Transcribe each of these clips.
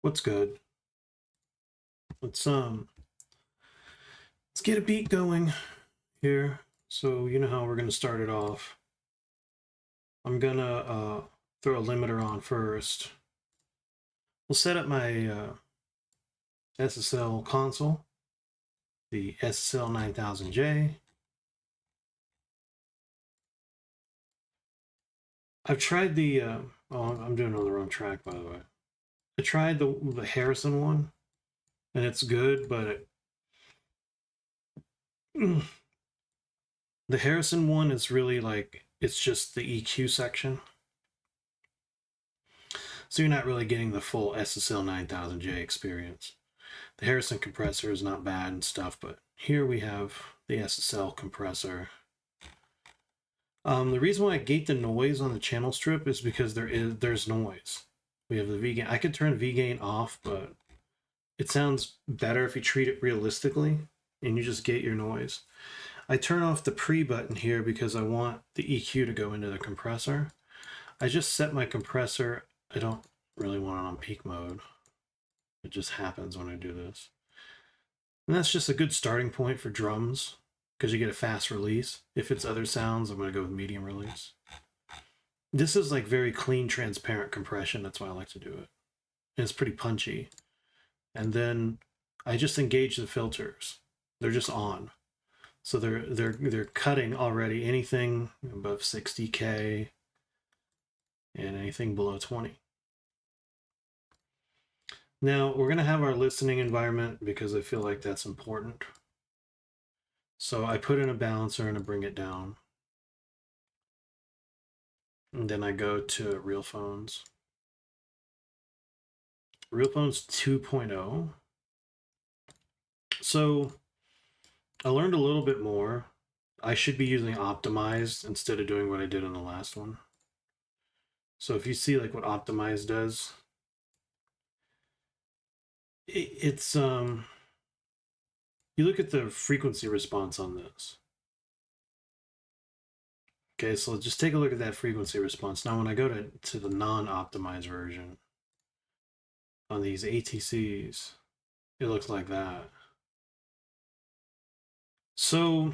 What's good? Let's get a beat going here. So you know how we're gonna start it off. I'm gonna throw a limiter on first. We'll set up my SSL console, the SSL 9000J. I've tried the oh, I'm doing it on the wrong track, by the way. I tried the Harrison one, and it's good, but the Harrison one is really like it's just the EQ section. So you're not really getting the full SSL 9000J experience. The Harrison compressor is not bad and stuff, but here we have the SSL compressor. The reason why I gate the noise on the channel strip is because there's noise. We have the V gain. I could turn V gain off, but it sounds better if you treat it realistically and you just gate your noise. I turn off the pre button here because I want the EQ to go into the compressor. I just set my compressor. I don't really want it on peak mode. It just happens when I do this. And that's just a good starting point for drums because you get a fast release. If it's other sounds, I'm going to go with medium release. This is like very clean, transparent compression. That's why I like to do it. And it's pretty punchy. And then I just engage the filters. They're just on. So they're cutting already anything above 60K and anything below 20. Now we're going to have our listening environment because I feel like that's important. So I put in a balancer and I bring it down. And then I go to Realphones. Realphones 2.0. So I learned a little bit more. I should be using optimized instead of doing what I did in the last one. So if you see like what optimized does, it's you look at the frequency response on this. Okay, so just take a look at that frequency response. Now when I go to the non-optimized version on these ATCs, it looks like that. So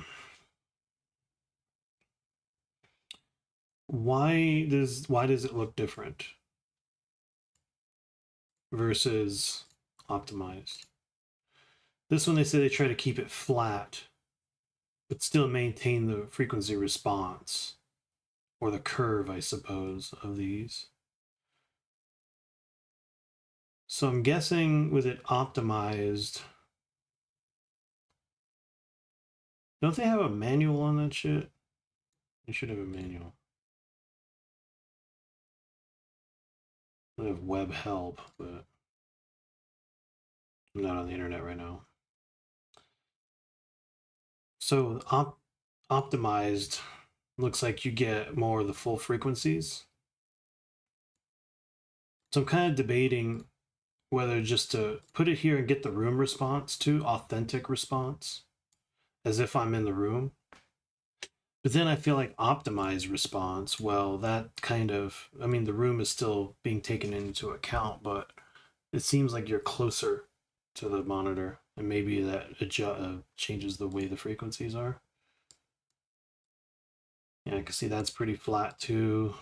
why does it look different versus optimized? This one they say they try to keep it flat, but still maintain the frequency response, or the curve, I suppose, of these. So I'm guessing with it optimized, don't they have a manual on that shit? They should have a manual. They have web help, but I'm not on the internet right now. So optimized looks like you get more of the full frequencies. So I'm kind of debating whether just to put it here and get the room response too, authentic response, as if I'm in the room. But then I feel like optimized response, well, that kind of, I mean, the room is still being taken into account, but it seems like you're closer to the monitor, and maybe that changes the way the frequencies are. Yeah, I can see that's pretty flat too.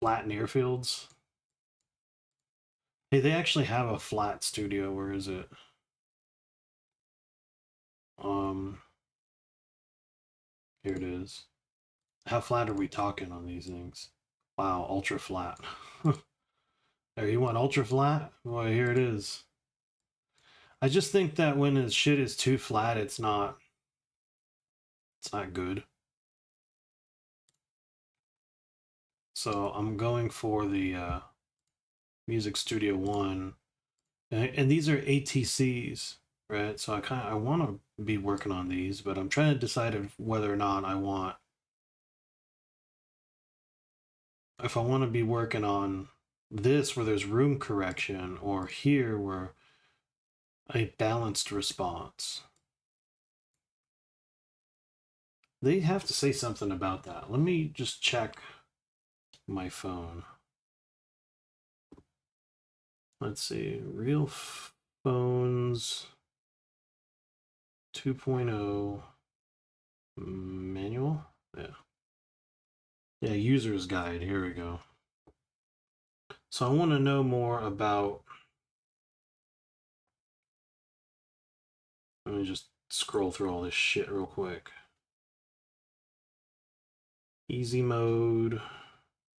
Flat near fields. Hey, they actually have a flat studio. Where is it? Here it is. How flat are we talking on these things? Wow, ultra flat. There, you want ultra flat? Boy, here it is. I just think that when his shit is too flat, it's not good. So I'm going for the Music Studio 1. And these are ATCs, right? So I want to be working on these, but I'm trying to decide whether or not if I want to be working on this where there's room correction, or here where a balanced response. They have to say something about that. Let me just check my phone. Let's see, Realphones 2.0 manual. Yeah. Yeah, user's guide. Here we go. So I want to know more about. Let me just scroll through all this shit real quick. Easy mode.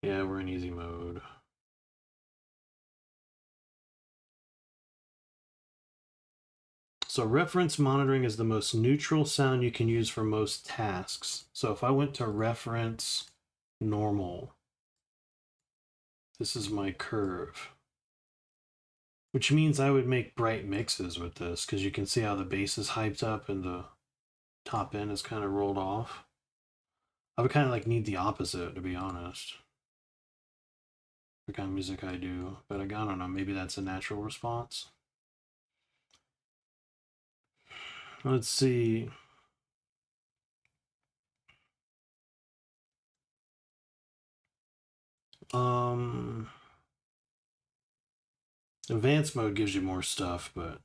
Yeah, we're in easy mode. So reference monitoring is the most neutral sound you can use for most tasks. So if I went to reference normal, this is my curve, which means I would make bright mixes with this because you can see how the bass is hyped up and the top end is kind of rolled off. I would kind of like need the opposite, to be honest. The kind of music I do, but I don't know, maybe that's a natural response. Let's see. Advanced mode gives you more stuff, but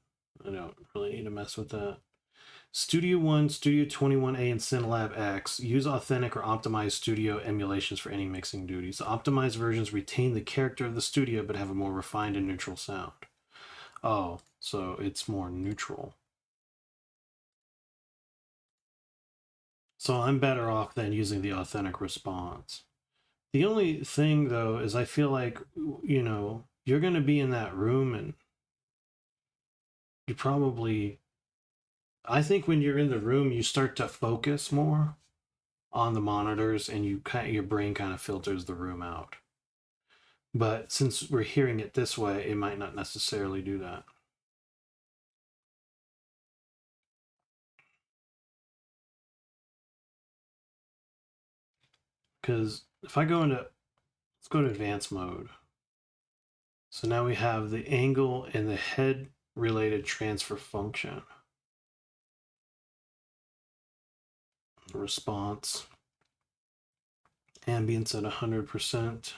I don't really need to mess with that. Studio One, Studio 21A, and Cinelab X use authentic or optimized studio emulations for any mixing duties. The optimized versions retain the character of the studio but have a more refined and neutral sound. Oh, so it's more neutral. So I'm better off than using the authentic response. The only thing, though, is I feel like, you know, you're going to be in that room and you probably, I think when you're in the room, you start to focus more on the monitors and your brain kind of filters the room out. But since we're hearing it this way, it might not necessarily do that. Because if I go into, let's go to advanced mode. So now we have the angle and the head related transfer function. Response. Ambience at 100%.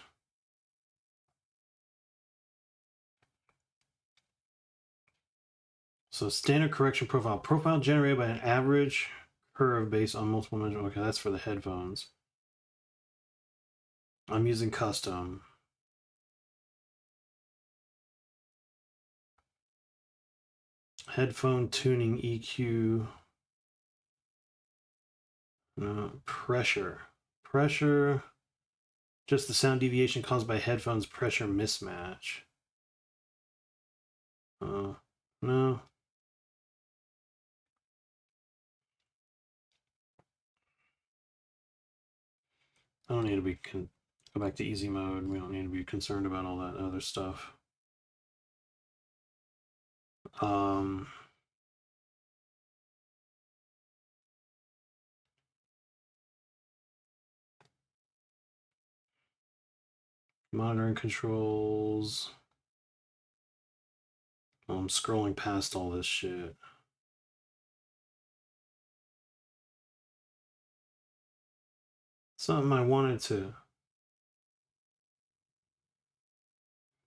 So standard correction profile. Profile generated by an average curve based on multiple measures. Okay, that's for the headphones. I'm using custom. Headphone tuning EQ. Pressure. Pressure. Just the sound deviation caused by headphones pressure mismatch. No. I don't need to be go back to easy mode. We don't need to be concerned about all that other stuff. Monitoring controls. I'm scrolling past all this shit. Something I wanted to.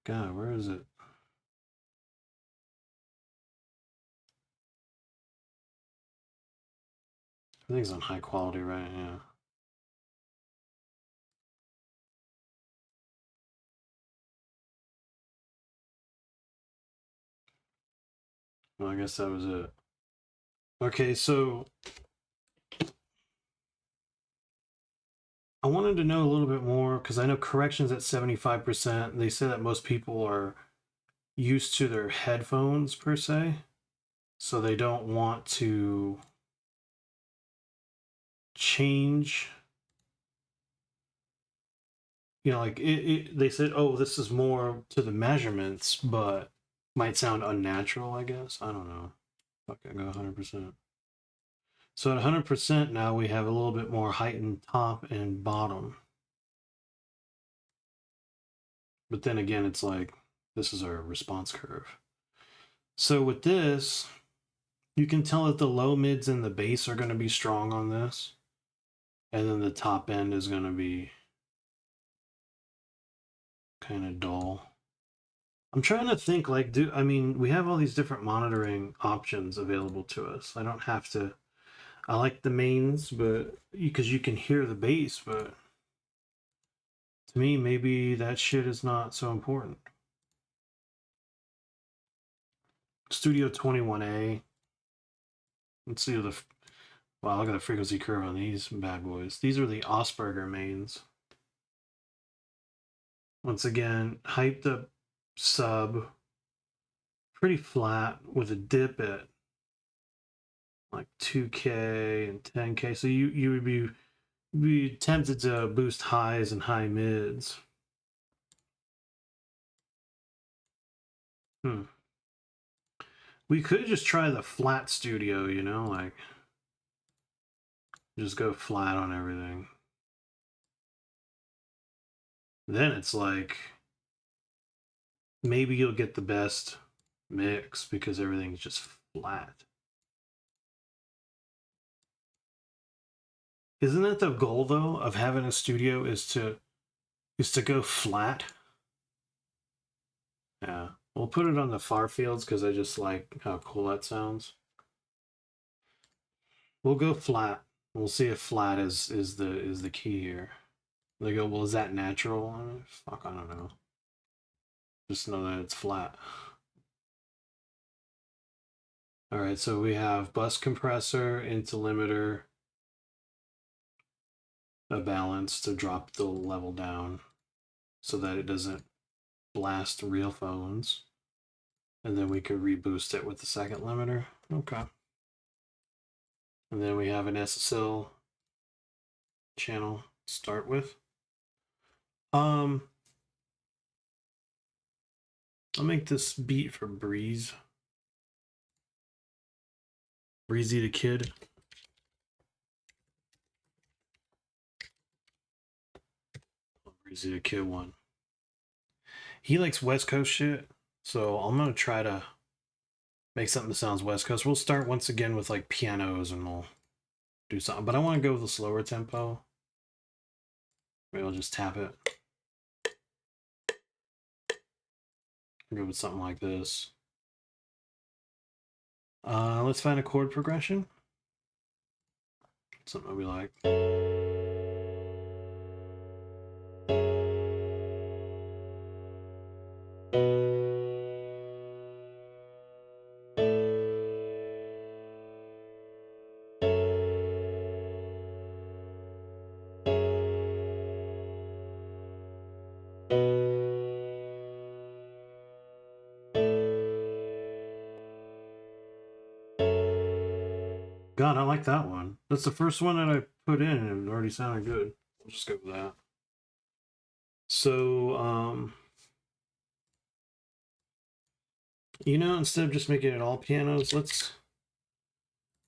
God, where is it? I think it's on high quality, right? Yeah. Well, I guess that was it. Okay, so I wanted to know a little bit more because I know corrections at 75%. They say that most people are used to their headphones per se, so they don't want to change. You know, like they said, oh, this is more to the measurements, but might sound unnatural, I guess. I don't know. Fuck, I go 100%. So at 100% now we have a little bit more heightened top and bottom. But then again, it's like, this is our response curve. So with this, you can tell that the low mids and the bass are going to be strong on this. And then the top end is going to be kind of dull. I'm trying to think, like, I mean, we have all these different monitoring options available to us. I don't have to. I like the mains, but because you can hear the bass, but to me, maybe that shit is not so important. Studio 21A. Let's see the. Wow, look at the frequency curve on these bad boys. These are the Asperger mains. Once again, hyped up sub, pretty flat with a dip at like 2K and 10K. So you would be tempted to boost highs and high mids. We could just try the flat studio, you know, like just go flat on everything. Then it's like maybe you'll get the best mix because everything's just flat. Isn't that the goal though of having a studio is to go flat? Yeah. We'll put it on the far fields because I just like how cool that sounds. We'll go flat. We'll see if flat is the key here. They go, well, is that natural? I mean, fuck, I don't know. Just know that it's flat. All right, so we have bus compressor, into limiter, a balance to drop the level down so that it doesn't blast Realphones. And then we could reboost it with the second limiter. Okay. And then we have an SSL channel to start with. I'll make this beat for Breeze. Breezy the Kid. Breezy the Kid one. He likes West Coast shit, so I'm gonna try to make something that sounds West Coast. We'll start once again with like pianos and we'll do something, but I want to go with a slower tempo. Maybe I'll just tap it. Go with something like this. Let's find a chord progression. Something we like. God, I like that one. That's the first one that I put in and it already sounded good. We'll just go with that. So, you know, instead of just making it all pianos, let's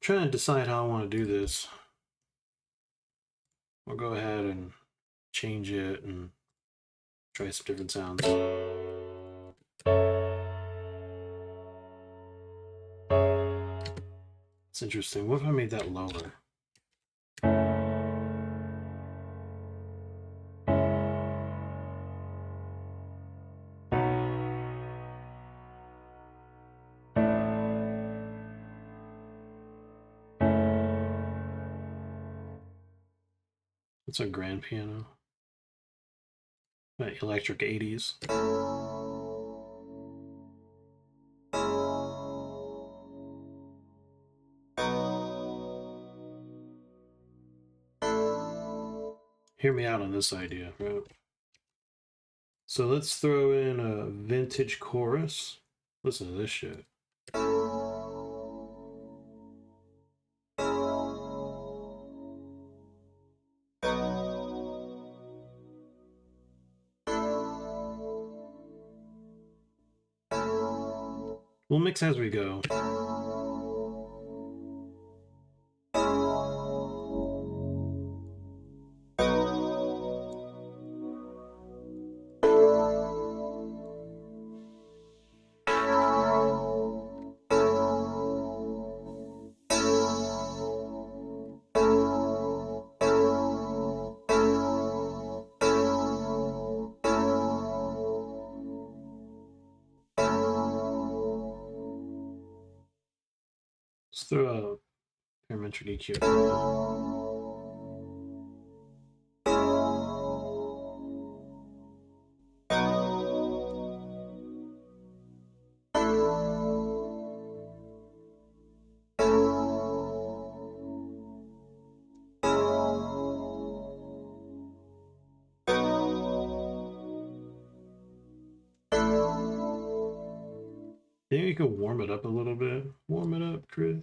try to decide how I want to do this. I'll go ahead and change it and try some different sounds. It's interesting. What if I made that lower? It's a grand piano. Electric 80s. Hear me out on this idea, right? So let's throw in a vintage chorus. Listen to this shit. We'll mix as we go. Let's throw a parametric EQ. Maybe you could warm it up a little bit. Warm it up, Chris.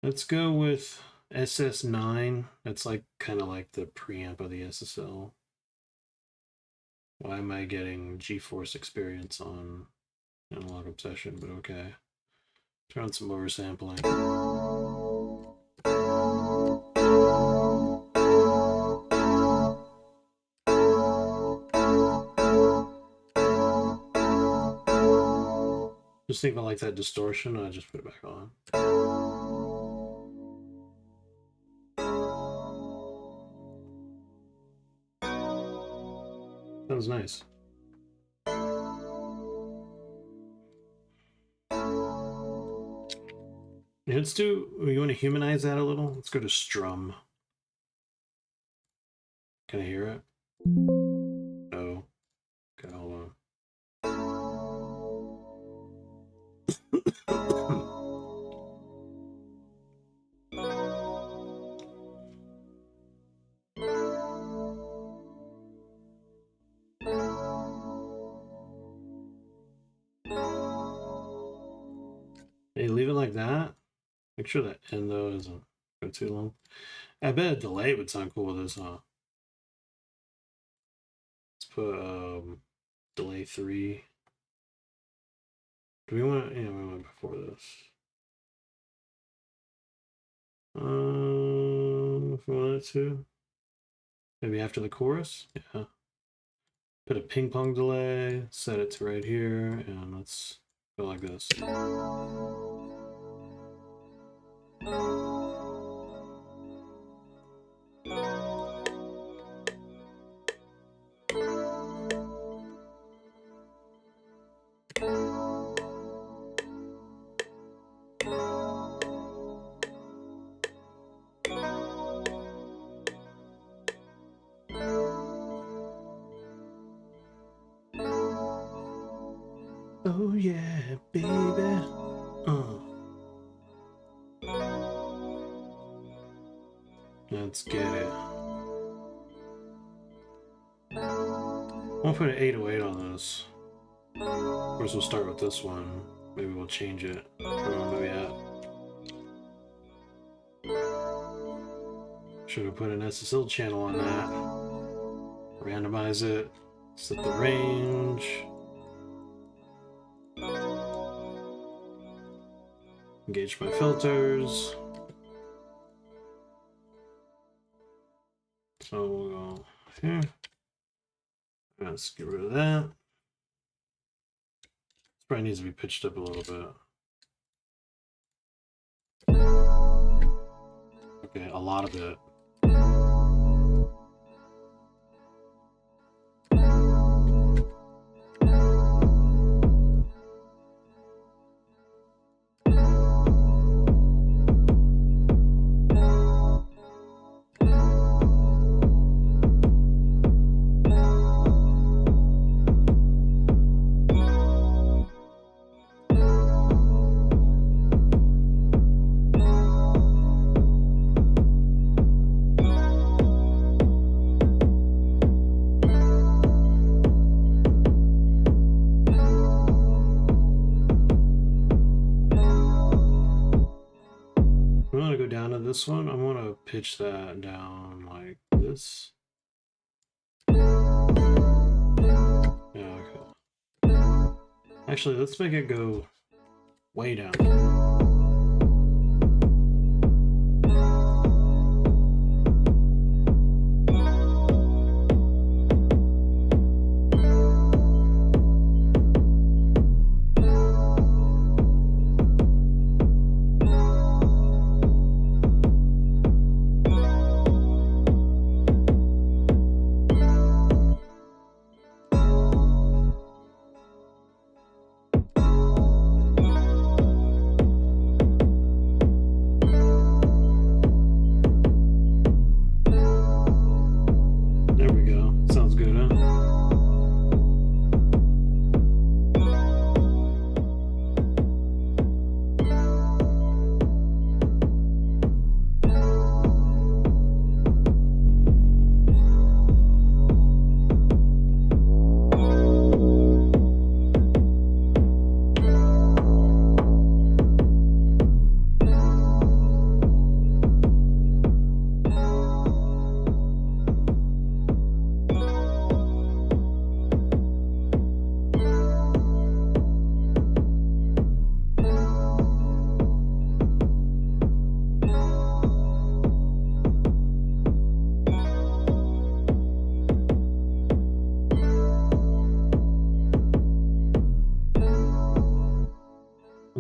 Let's go with SS9. That's like kind of like the preamp of the SSL. Why am I getting GeForce experience on Analog Obsession? But okay. Turn on some oversampling. Just think about like that distortion, I just put it back on. Sounds nice. Yeah, let's do, you want to humanize that a little? Let's go to strum. Can I hear it? No. Okay, hold on. Hey, leave it like that. Make sure that end though doesn't go too long. I bet a delay would sound cool with this, huh? Let's put delay 3. Do we want? Yeah, we want before this. If we wanted to, maybe after the chorus. Yeah. Put a ping pong delay. Set it to right here, and let's go like this. Oh yeah, baby. Let's get it. I'll put an 808 on this. First we'll start with this one. Maybe we'll change it. Maybe should have put an SSL channel on that. Randomize it. Set the range. Engage my filters. So we'll go here. Let's get rid of that. This probably needs to be pitched up a little bit. Okay, a lot of it. This one, I'm gonna pitch that down like this. Yeah, okay. Actually, let's make it go way down.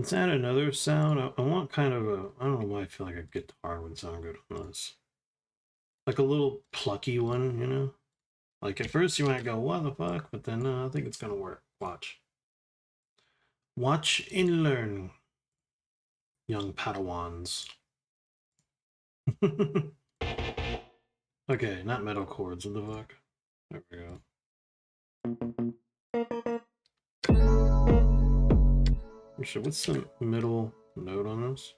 Let's add another sound. I want kind of a, I don't know why I feel like a guitar would sound good on this. Like a little plucky one, you know? Like at first you might go, what the fuck? But then I think it's gonna work. Watch. Watch and learn, young Padawans. Okay, not metal chords, what the fuck? There we go. What's the middle note on this?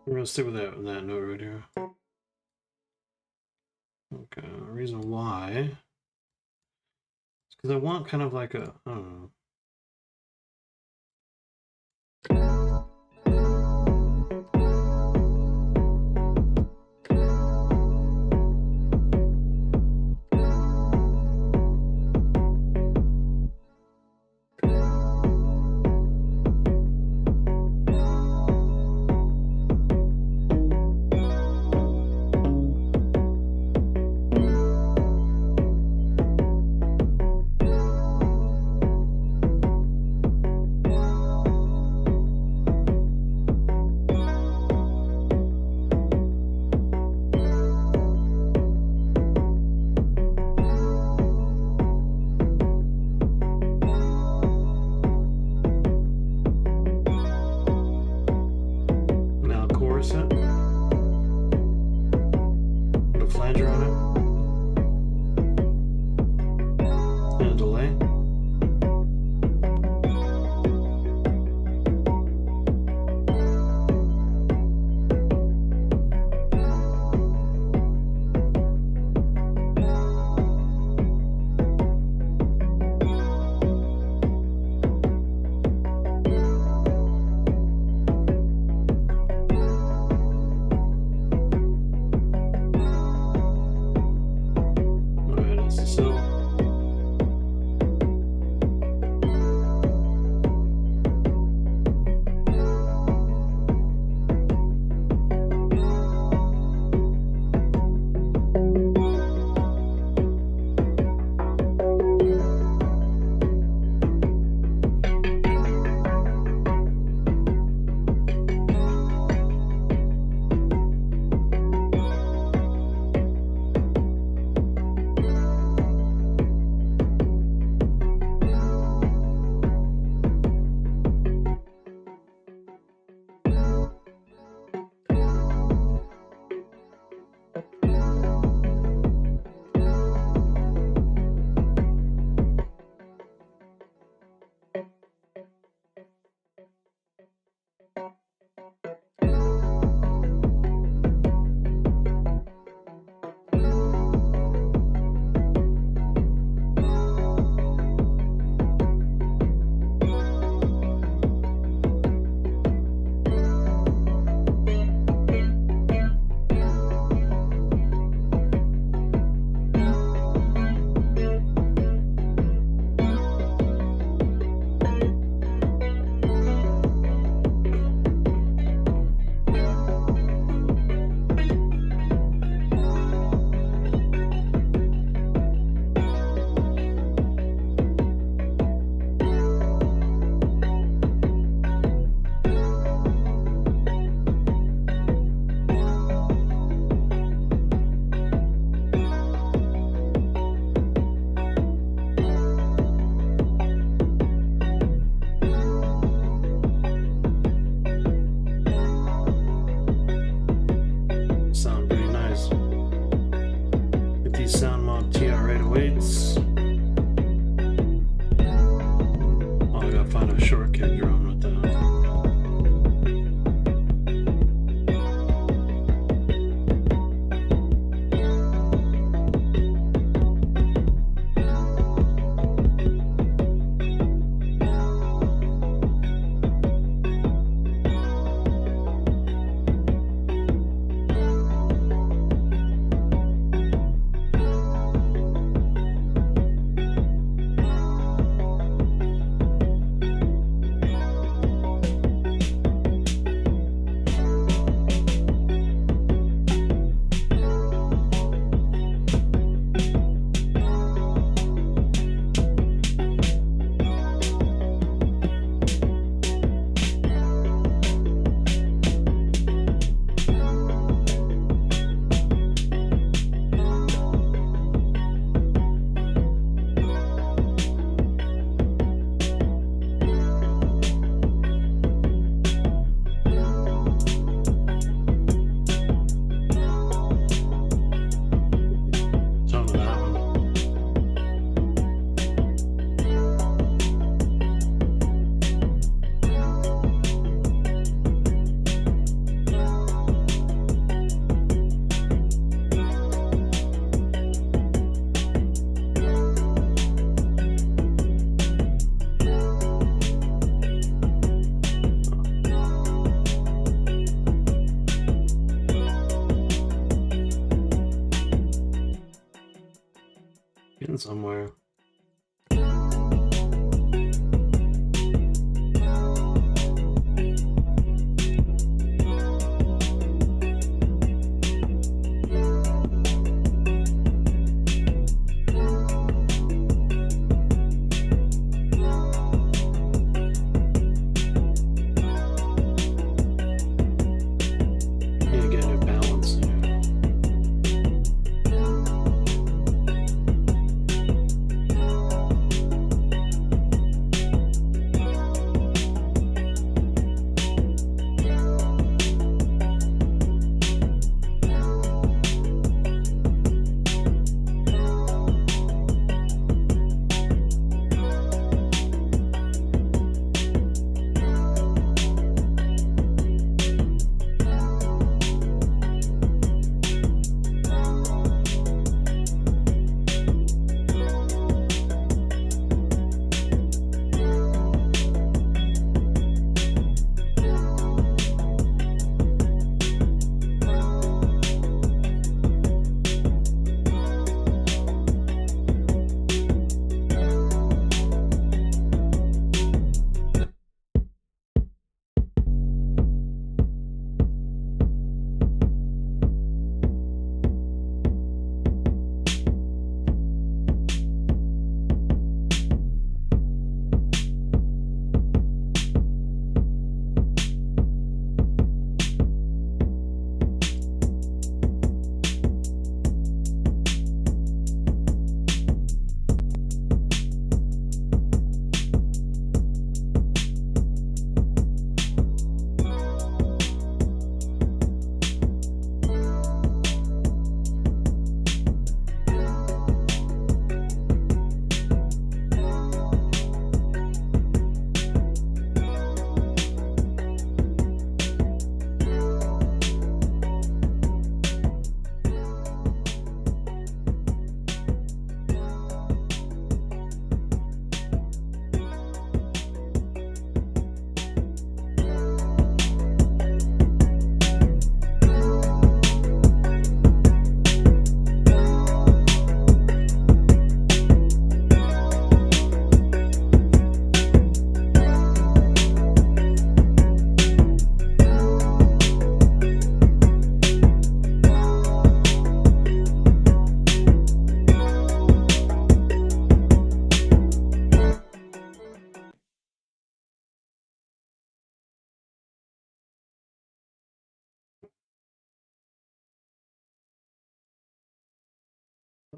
We're gonna stick with that note right here. Okay, the reason why is because I want kind of like a, I don't know.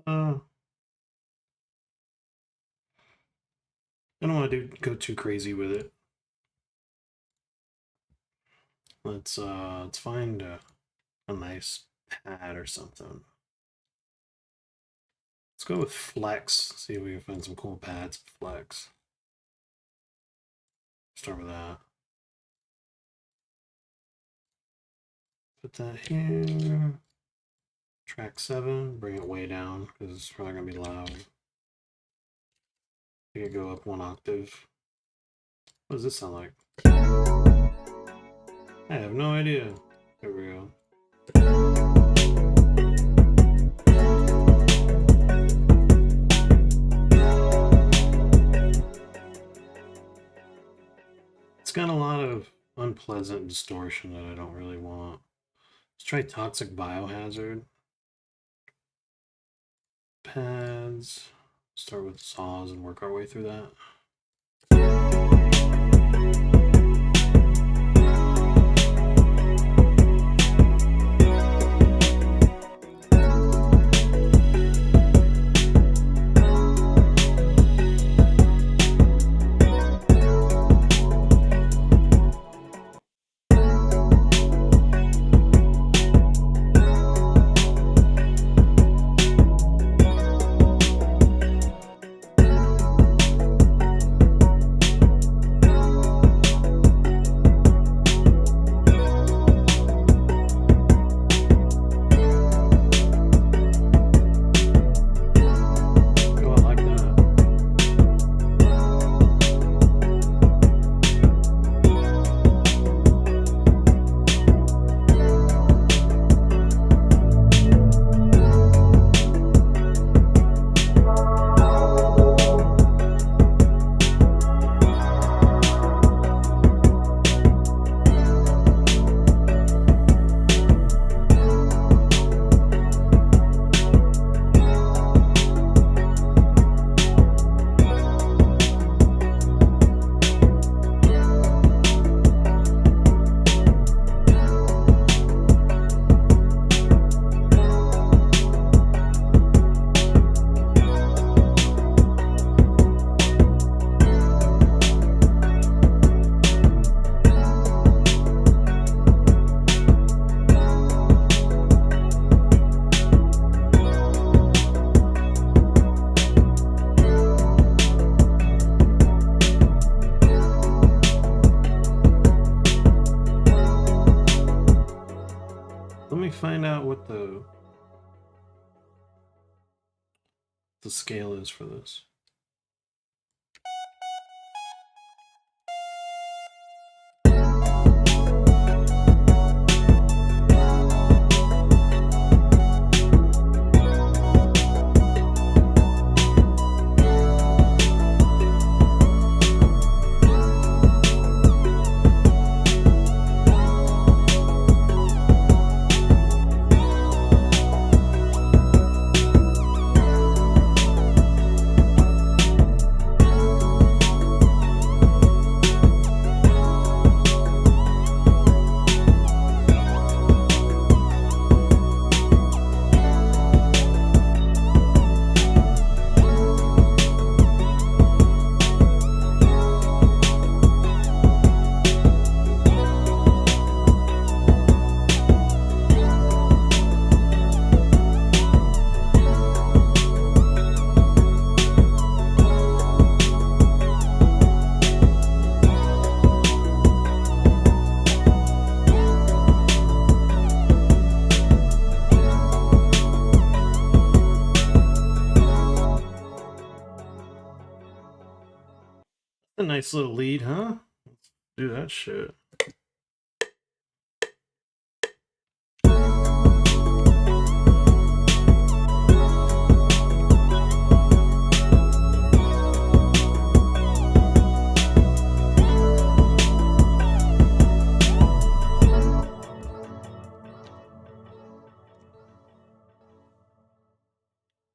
I don't want to go too crazy with it. Let's find a nice pad or something. Let's go with flex. See if we can find some cool pads. Flex. Start with that. Put that here. Track 7. Bring it way down because it's probably gonna be loud. Make it go up 1 octave. What does this sound like? I have no idea. There we go. It's got a lot of unpleasant distortion that I don't really want. Let's try Toxic Biohazard. Pads. Start with saws and work our way through that. Find out what the scale is for this. A nice little lead, huh? Let's do that shit.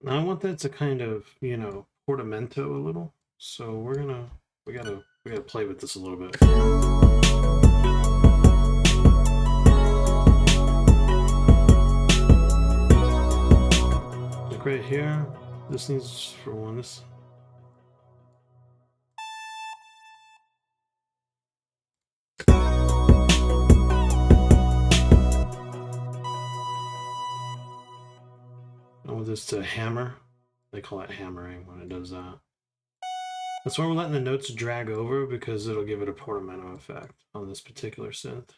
Now I want that to kind of, you know, portamento a little. So we gotta play with this a little bit. right here. This needs for one. This. I want this to hammer. They call it hammering when it does that. That's why we're letting the notes drag over, because it'll give it a portamento effect on this particular synth.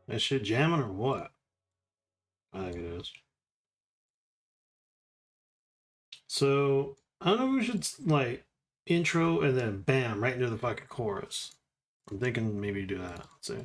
That shit jamming or what? I think it is. So I don't know if we should like intro and then bam right into the fucking chorus. I'm thinking maybe do that. Let's see.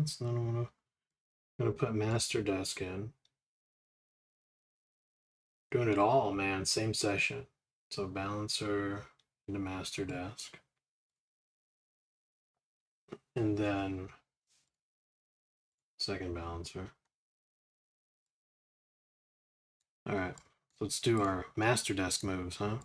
balance. Then I'm gonna put Masterdesk in. Doing it all, man. Same session. So balancer into Masterdesk. And then second balancer. All right, let's do our Masterdesk moves, huh?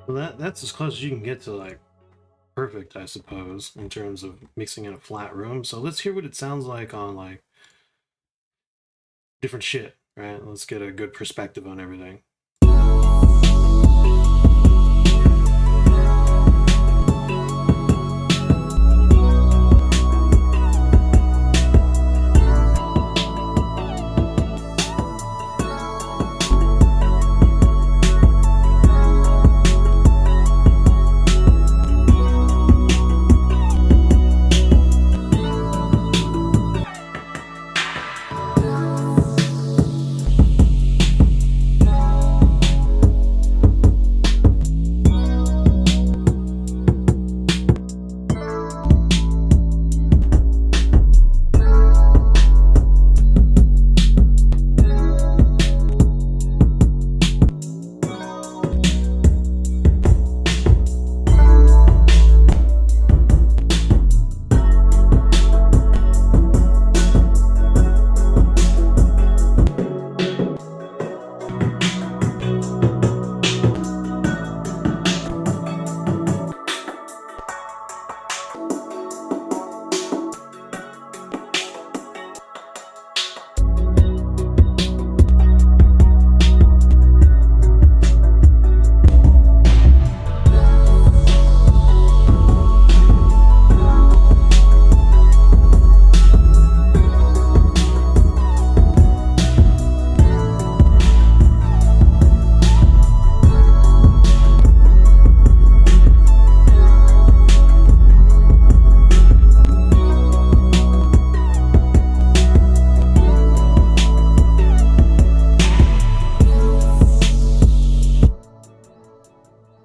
Well, that's as close as you can get to like perfect, I suppose, in terms of mixing in a flat room. So let's hear what it sounds like on like different shit, right? Let's get a good perspective on everything.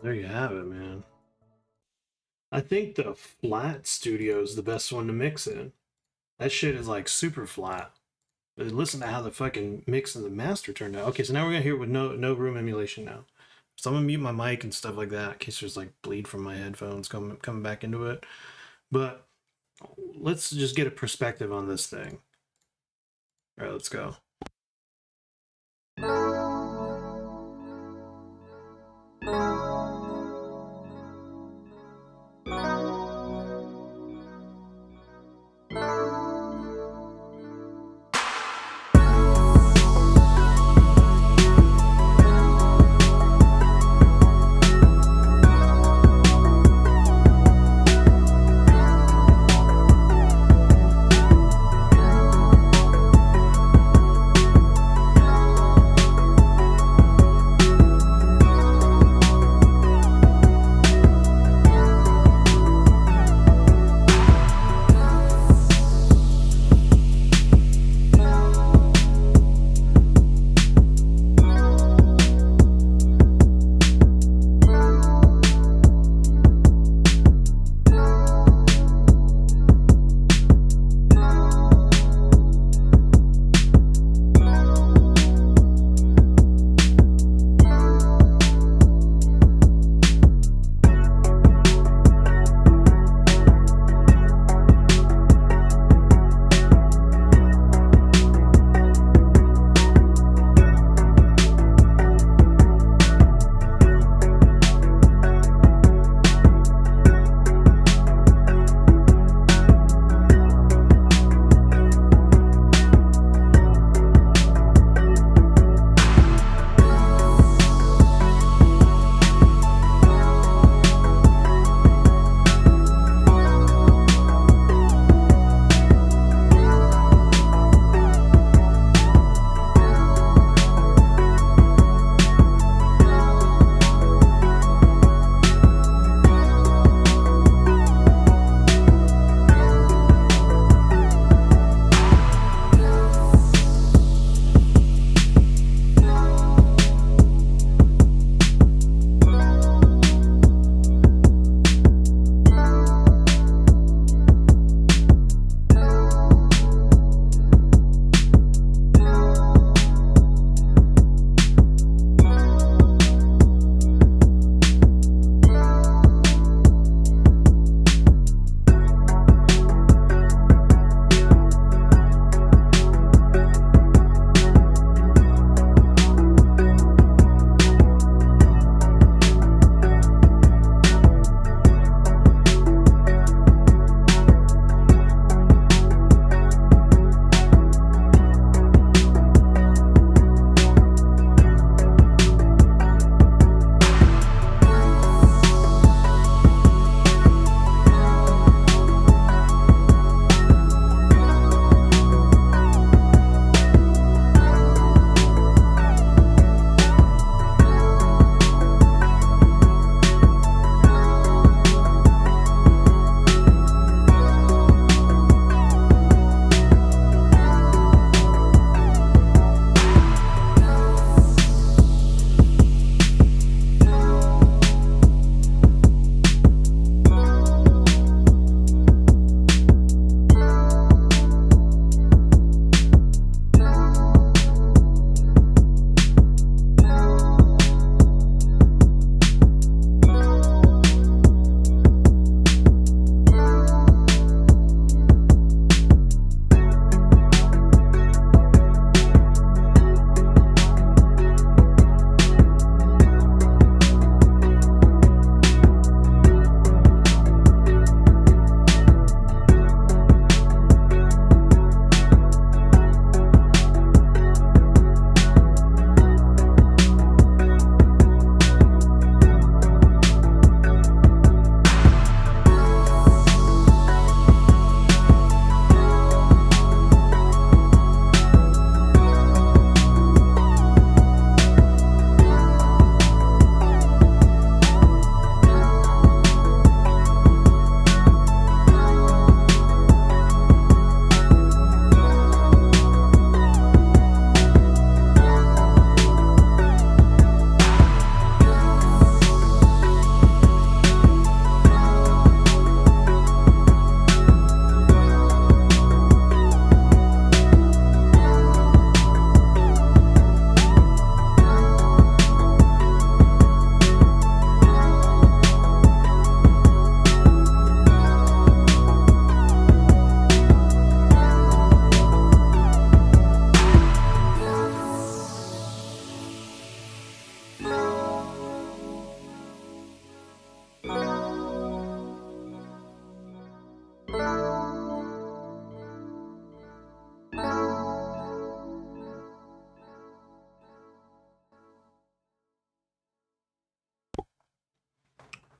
There you have it, man. I think the flat studio is the best one to mix in. That shit is like super flat. But listen to how the fucking mix of the master turned out. Okay, so now we're gonna hear it with no room emulation now. So I'm gonna mute my mic and stuff like that in case there's like bleed from my headphones coming back into it. But let's just get a perspective on this thing. All right, let's go.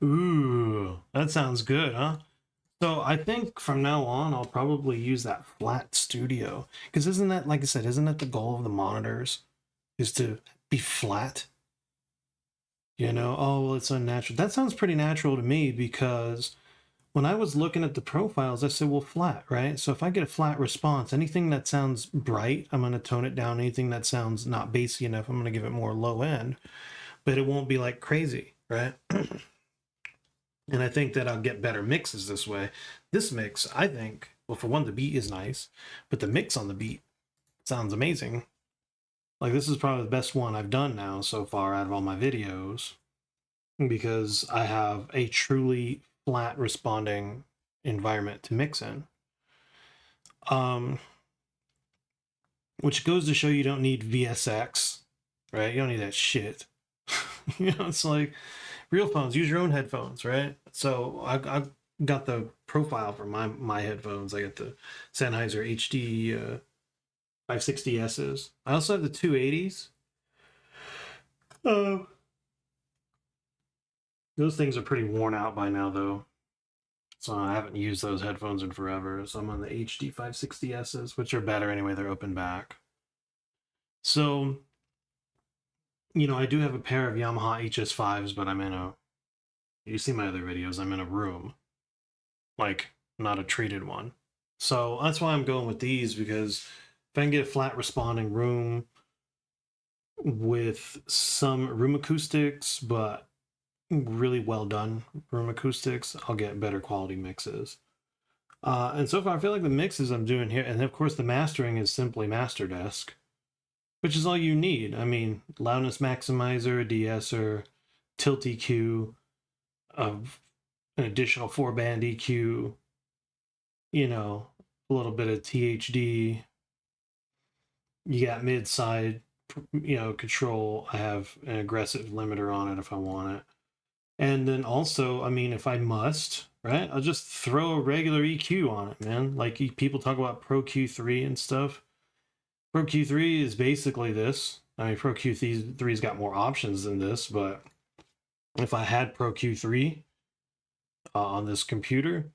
Ooh, that sounds good, huh? So I think from now on, I'll probably use that flat studio. Because isn't that, like I said, isn't that the goal of the monitors? Is to be flat? You know, oh, well, it's unnatural. That sounds pretty natural to me because when I was looking at the profiles, I said, well, flat, right? So if I get a flat response, anything that sounds bright, I'm going to tone it down. Anything that sounds not bassy enough, I'm going to give it more low end, but it won't be like crazy, right? And I think that I'll get better mixes this way. This mix, I think, well, for one, the beat is nice, but the mix on the beat sounds amazing. Like, this is probably the best one I've done now so far out of all my videos because I have a truly flat responding environment to mix in. Which goes to show you don't need VSX, right? You don't need that shit. You know, it's like Realphones, use your own headphones, right? So I got the profile for my headphones. I got the Sennheiser HD 560Ss. I also have the 280s. Uh, those things are pretty worn out by now, though. So I haven't used those headphones in forever. So I'm on the HD 560Ss, which are better anyway. They're open back. So, you know, I do have a pair of Yamaha HS5s, but I'm in a, you see my other videos, I'm in a room, like not a treated one. So that's why I'm going with these, because if I can get a flat responding room with some room acoustics, but really well done room acoustics, I'll get better quality mixes. And so far, I feel like the mixes I'm doing here, and of course, the mastering is simply Masterdesk, which is all you need. I mean, loudness maximizer, a de-esser, tilt EQ, of an additional 4-band EQ, you know, a little bit of THD. You got mid side, you know, control. I have an aggressive limiter on it if I want it. And then also, I mean, if I must, right, I'll just throw a regular EQ on it, man. Like people talk about Pro Q3 and stuff. Pro Q3 is basically this. I mean, Pro Q3's got more options than this, but if I had Pro Q3 on this computer,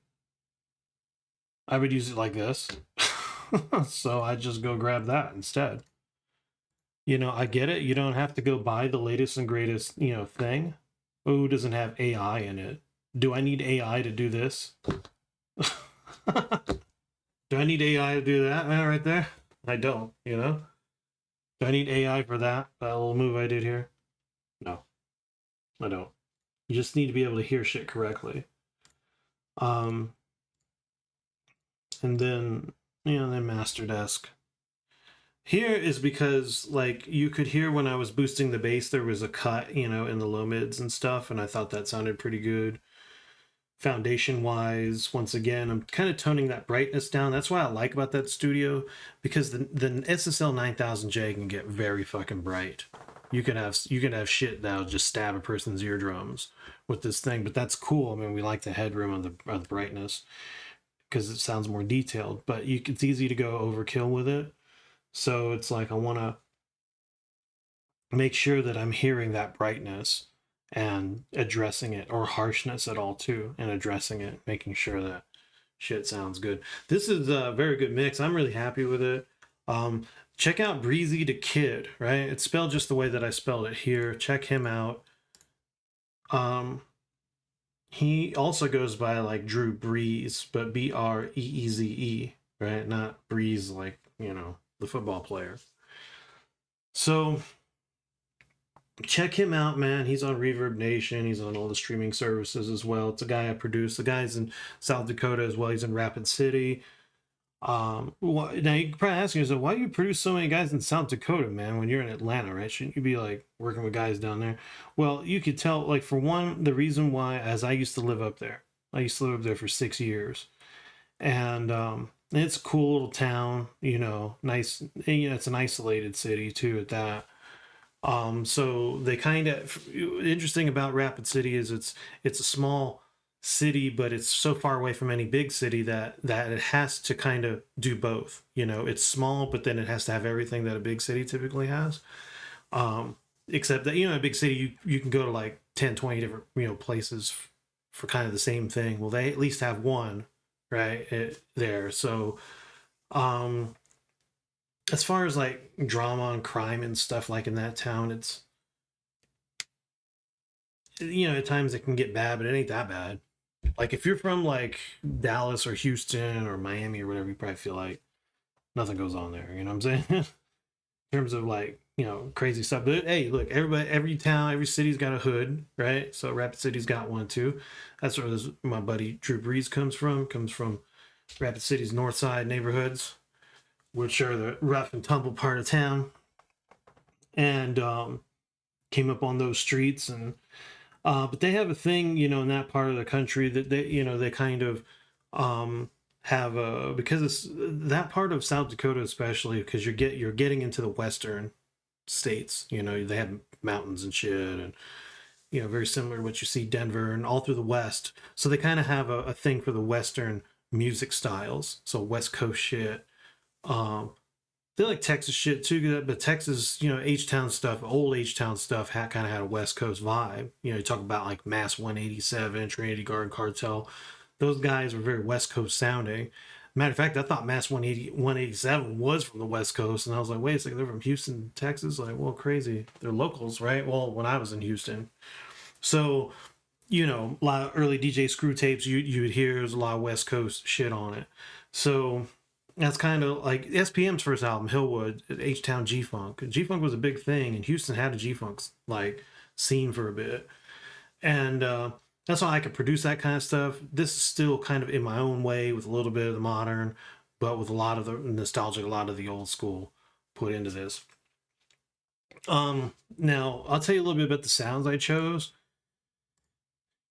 I would use it like this. So I just go grab that instead. You know, I get it. You don't have to go buy the latest and greatest, you know, thing. Oh, doesn't have AI in it. Do I need AI to do this? Do I need AI to do that? Right there. I don't, you know? Do I need AI for that? That little move I did here? No, I don't. You just need to be able to hear shit correctly. Um, and then, you know, then Masterdesk. Here is because, like, you could hear when I was boosting the bass, there was a cut, you know, in the low mids and stuff, and I thought that sounded pretty good. Foundation wise, once again, I'm kind of toning that brightness down. That's what I like about that studio, because the SSL 9000J can get very fucking bright. You can have shit that'll just stab a person's eardrums with this thing, but that's cool. I mean, we like the headroom on the brightness because it sounds more detailed, but it's easy to go overkill with it. So it's like I want to make sure that I'm hearing that brightness and addressing it, or harshness at all too, and addressing it, making sure that shit sounds good. This is a very good mix. I'm really happy with it. Check out Breezy to Kid, right? It's spelled just the way that I spelled it here. Check him out. He also goes by like Drew Breeze, but Breeze, right? Not Breeze like, you know, the football player. So check him out, man. He's on Reverb Nation. He's on all the streaming services as well. It's a guy I produce. The guy's in South Dakota as well. He's in Rapid City. Now you can probably ask yourself, why do you produce so many guys in South Dakota, man, when you're in Atlanta, right? Shouldn't you be like working with guys down there? Well, you could tell, like, for one, the reason why, as I used to live up there. I used to live up there for 6 years. And it's a cool little town, you know, nice. You know, it's an isolated city too at that. So they kind of, interesting about Rapid City is it's a small city, but it's so far away from any big city that it has to kind of do both. You know, it's small, but then it has to have everything that a big city typically has. Except that, you know, a big city, you can go to like 10, 20 different, you know, places for kind of the same thing. Well, they at least have one, right, there. So, um, as far as like drama and crime and stuff like in that town, it's, at times it can get bad, but it ain't that bad. Like if you're from like Dallas or Houston or Miami or whatever, you probably feel like nothing goes on there. You know what I'm saying? In terms of like, crazy stuff. But hey, look, everybody, every town, every city's got a hood, right? So Rapid City's got one too. That's where my buddy Drew Breeze comes from. Comes from Rapid City's North Side neighborhoods, which are the rough and tumble part of town. And came up on those streets, and but they have a thing, in that part of the country that they kind of have a, because it's that part of South Dakota, especially because you're getting into the western states. They have mountains and shit, and very similar to what you see Denver and all through the West. So they kind of have a thing for the Western music styles. So West Coast shit. They like Texas shit too, but Texas, H-Town stuff, old H-Town stuff kind of had a West Coast vibe. You talk about like Mass 187, Trinity Garden Cartel. Those guys were very West Coast sounding. Matter of fact, I thought Mass 187 was from the West Coast, and I was like, wait a second, they're from Houston, Texas? Like, well, crazy. They're locals, right? Well, when I was in Houston. So, a lot of early DJ Screw tapes, you would hear there's a lot of West Coast shit on it. So that's kind of like SPM's first album, Hillwood, H-Town G-Funk. G-Funk was a big thing, and Houston had a G-Funk like scene for a bit. And that's why I could produce that kind of stuff. This is still kind of in my own way with a little bit of the modern, but with a lot of the nostalgic, a lot of the old school put into this. Now I'll tell you a little bit about the sounds I chose.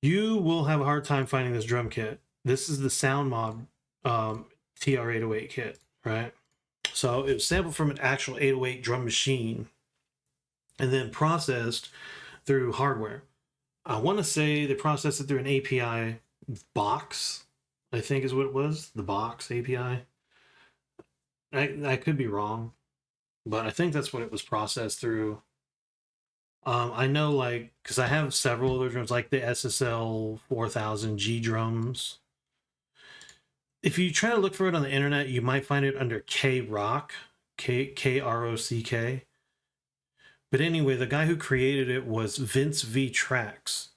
You will have a hard time finding this drum kit. This is the Sound Mob TR-808 kit, right? So it was sampled from an actual 808 drum machine and then processed through hardware. I want to say they processed it through an API box, I think is what it was, the box API. I could be wrong, but I think that's what it was processed through. I know, like, because I have several other drums, like the SSL 4000G drums. If you try to look for it on the internet, you might find it under K-Rock, K-R-O-C-K. But anyway, the guy who created it was Vince V. Tracks.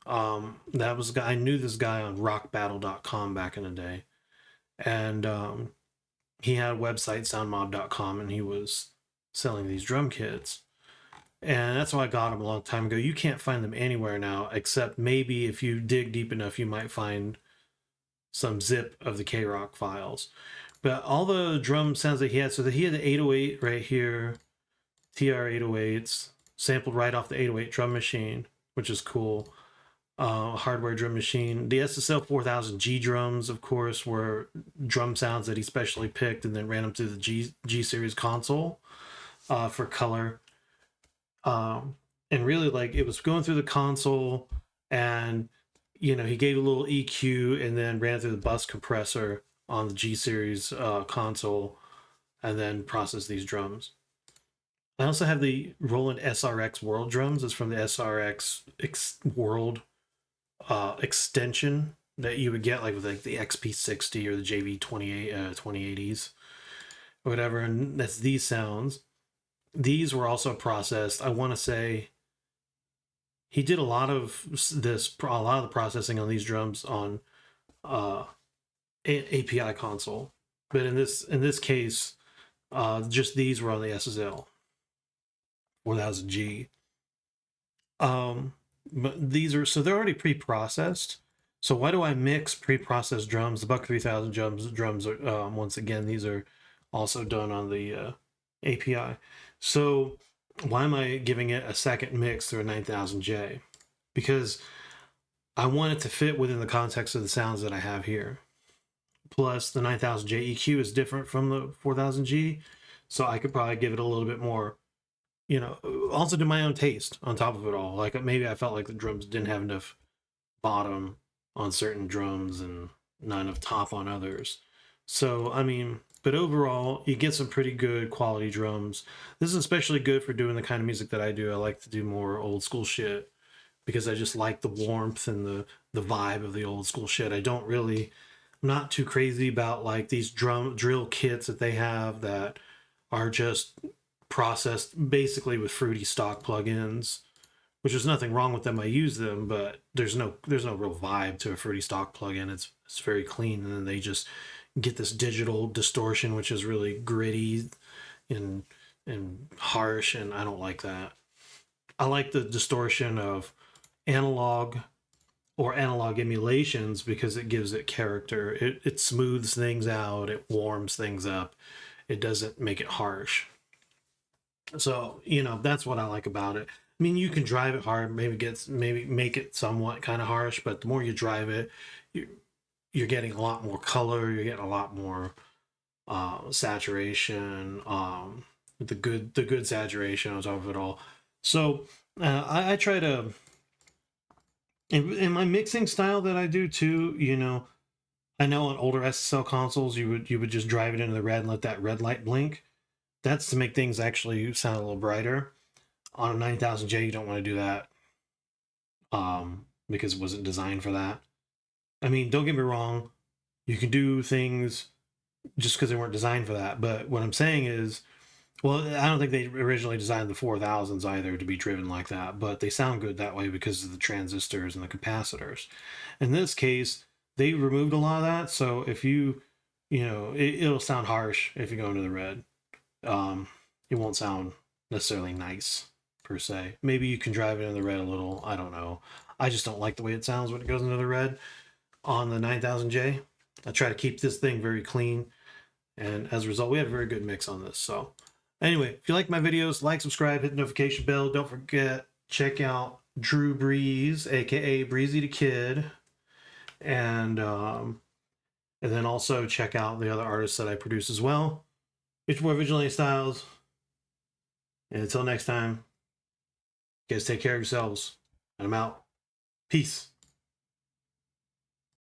That was I knew this guy on rockbattle.com back in the day. And he had a website, soundmob.com, and he was selling these drum kits. And that's why I got them a long time ago. You can't find them anywhere now, except maybe if you dig deep enough, you might find some zip of the K-Rock files. But all the drum sounds that he had, so that he had the 808 right here, TR-808s, sampled right off the 808 drum machine, which is cool. Hardware drum machine. The SSL 4000G drums, of course, were drum sounds that he specially picked and then ran them through the G series console for color. And really, like, it was going through the console, and he gave a little EQ and then ran through the bus compressor on the G series console, and then processed these drums. I also have the Roland SRX World drums. It's from the SRX World extension that you would get like with like the XP60 or the JV28 2080s or whatever, and that's these sounds. These were also processed. I want to say he did a lot of the processing on these drums on API console, but in this case, just these were on the SSL 4000G. But they're already pre-processed. So why do I mix pre-processed drums? The Buck 3000 drums are once again, these are also done on the API. So why am I giving it a second mix through a 9000J? Because I want it to fit within the context of the sounds that I have here. Plus the 9000J EQ is different from the 4000G, so I could probably give it a little bit more, also to my own taste on top of it all. Like maybe I felt like the drums didn't have enough bottom on certain drums and not enough top on others. So, I mean, but overall, you get some pretty good quality drums. This is especially good for doing the kind of music that I do. I like to do more old school shit. because I just like the warmth and the vibe of the old school shit. I'm not too crazy about like these drill kits that they have that are just processed basically with fruity stock plugins, which is nothing wrong with them. I use them, but there's no real vibe to a fruity stock plugin. It's very clean, and then they just get this digital distortion, which is really gritty and harsh, and I don't like that. I like the distortion of analog or analog emulations because it gives it character. It smooths things out, it warms things up, it doesn't make it harsh. So, that's what I like about it. I mean, you can drive it hard, maybe make it somewhat kind of harsh, but the more you drive it, you're getting a lot more color, you're getting a lot more saturation, the good saturation on top of it all. So I try to, in my mixing style that I do too, I know on older SSL consoles you would just drive it into the red and let that red light blink. That's to make things actually sound a little brighter. On a 9000J, you don't want to do that, because it wasn't designed for that. I mean, don't get me wrong, you can do things just because they weren't designed for that. But what I'm saying is, well, I don't think they originally designed the 4000s either to be driven like that, but they sound good that way because of the transistors and the capacitors. In this case, they removed a lot of that, so if it'll sound harsh if you go into the red. It won't sound necessarily nice per se. Maybe you can drive it in the red a little. I don't know. I just don't like the way it sounds when it goes into the red on the 9000J. I try to keep this thing very clean, and as a result, we have a very good mix on this. So anyway, if you like my videos, like, subscribe, hit the notification bell. Don't forget, check out Drew Breeze, aka Breezy the Kid, and then also check out the other artists that I produce as well. It's more Vigilante Styles. And until next time, you guys take care of yourselves. And I'm out. Peace.